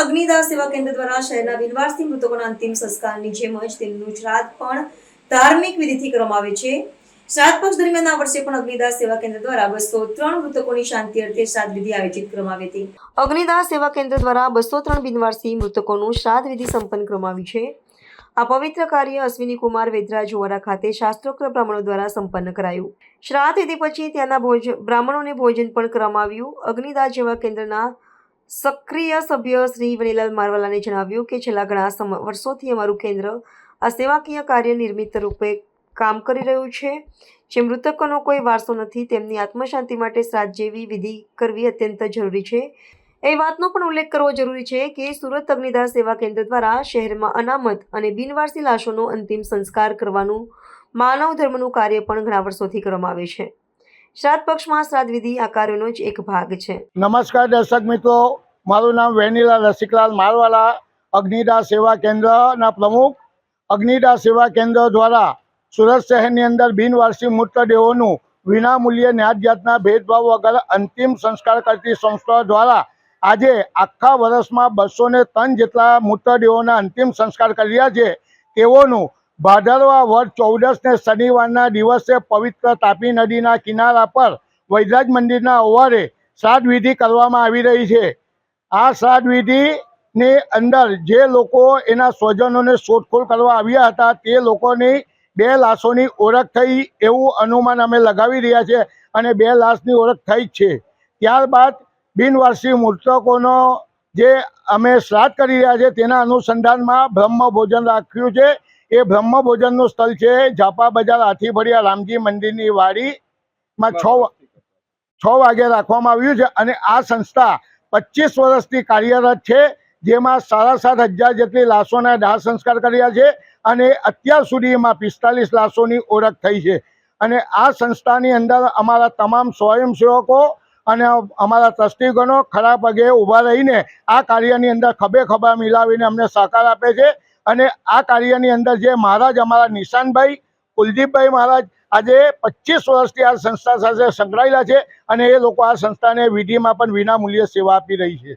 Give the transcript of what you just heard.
અગ્નિદાહ સેવા કેન્દ્ર દ્વારા શહેરના બિનવારસી મૃતકોના અંતિમ સંસ્કારની જેમ જ તેમનું શ્રાદ્ધ પણ ધાર્મિક વિધિથી કરવામાં આવે છે। શ્રાદ્ધ પક્ષ દરમિયાન આ વર્ષે પણ અગ્નિદાહ સેવા કેન્દ્ર દ્વારા 203 મૃતકોની શાંતિ અર્થે શ્રાદ્ધ વિધિ આયોજિત કરવામાં આવી હતી। અગ્નિદાહ સેવા કેન્દ્ર દ્વારા 203 બિનવારસી મૃતકોનું શ્રાદ્ધ વિધિ સંપન્ન કરવામાં આવી છે। આ પવિત્ર કાર્ય અશ્વિની કુમાર વેદરા જોવાડા ખાતે શાસ્ત્રોક્ત બ્રાહ્મણો દ્વારા સંપન્ન કરાયું। શ્રાદ્ધ વિધિ પછી ત્યાંના બ્રાહ્મણોને ભોજન પણ કરવામાં આવ્યું। અગ્નિદાહ સેવા કેન્દ્રના સક્રિય સભ્ય શ્રી વનીલાલ મારવાલાને જણાવ્યું કે છેલ્લા ઘણા વર્ષોથી અમારું કેન્દ્ર આ સેવાકીય કાર્ય નિયમિત રૂપે કામ કરી રહ્યું છે। જે મૃતકોનો કોઈ વારસો નથી તેમની આત્મશાંતિ માટે શ્રાદ્ધ જેવી વિધિ કરવી અત્યંત જરૂરી છે। એ વાતનો પણ ઉલ્લેખ કરવો જરૂરી છે કે સુરત અગ્નિદાહ સેવા કેન્દ્ર દ્વારા શહેરમાં અનામત અને બિનવારસી લાશોનો અંતિમ સંસ્કાર કરવાનું માનવ ધર્મનું કાર્ય પણ ઘણા વર્ષોથી કરવામાં આવે છે। શ્રાદ્ધ પક્ષમાં શ્રાદ્ધ વિધિ આ કાર્યનો જ એક ભાગ છે। નમસ્કાર દર્શક મિત્રો, મારું નામ વેનીલાલ રસિકલાલ મારવાલા, અગ્નિદાહ સેવા કેન્દ્રના પ્રમુખ। અગ્નિદાહ સેવા કેન્દ્ર દ્વારા સુરત શહેરની અંદર બિનવારસી મૃતદેહોનું વિનામૂલ્યે ન્યાય જાતના ભેદભાવ વગર અંતિમ સંસ્કાર કરતી સંસ્થા દ્વારા આજે આખા વર્ષમાં 203 જેટલા મૃતદેહોના અંતિમ સંસ્કાર કર્યા છે। તેઓનું ભાદરવા વદ 14ને શનિવારના દિવસે પવિત્ર તાપી નદીના કિનારા પર વૈદરાજ મંદિરના અવારે શ્રાદ્ધ વિધિ કરવામાં આવી રહી છે। આ શ્રાદ્ધ વિધિની અંદર જે લોકો એના સ્વજનોને શોધખોળ કરવા આવ્યા હતા તે લોકોની 2 લાશોની ઓળખ થઈ એવું અનુમાન અમે લગાવી રહ્યા છે અને 2 લાશની ઓળખ થઈ જ છે। ત્યારબાદ બિનવારસી મૃતકોનો જે અમે શ્રાદ્ધ કરી રહ્યા છે તેના અનુસંધાનમાં બ્રહ્મ ભોજન રાખ્યું છે। એ બ્રહ્મ ભોજનનું સ્થળ છે ઝાપા બજાર હાથીફળિયા રામજી મંદિરની વાડીમાં 6 વાગે રાખવામાં આવ્યું છે અને આ સંસ્થા 25 વર્ષથી કાર્યરત છે, જેમાં 7,500 જેટલી લાશોના દાહ સંસ્કાર કર્યા છે અને અત્યાર સુધીમાં 45 લાશોની ઓળખ થઈ છે। અને આ સંસ્થાની અંદર અમારા તમામ સ્વયંસેવકો અને અમારા ટ્રસ્ટીગણો ખરા પગે ઊભા રહીને આ કાર્યની અંદર ખભે ખભા મિલાવીને અમને સહકાર આપે છે। અને આ કાર્યની અંદર જે મહારાજ અમારા નિશાનભાઈ કુલદીપભાઈ મહારાજ આજે 25 વર્ષથી આ સંસ્થા સાથે સંકળાયેલા છે અને એ લોકો આ સંસ્થાને વિધિમાં પણ વિનામૂલ્યે સેવા આપી રહી છે।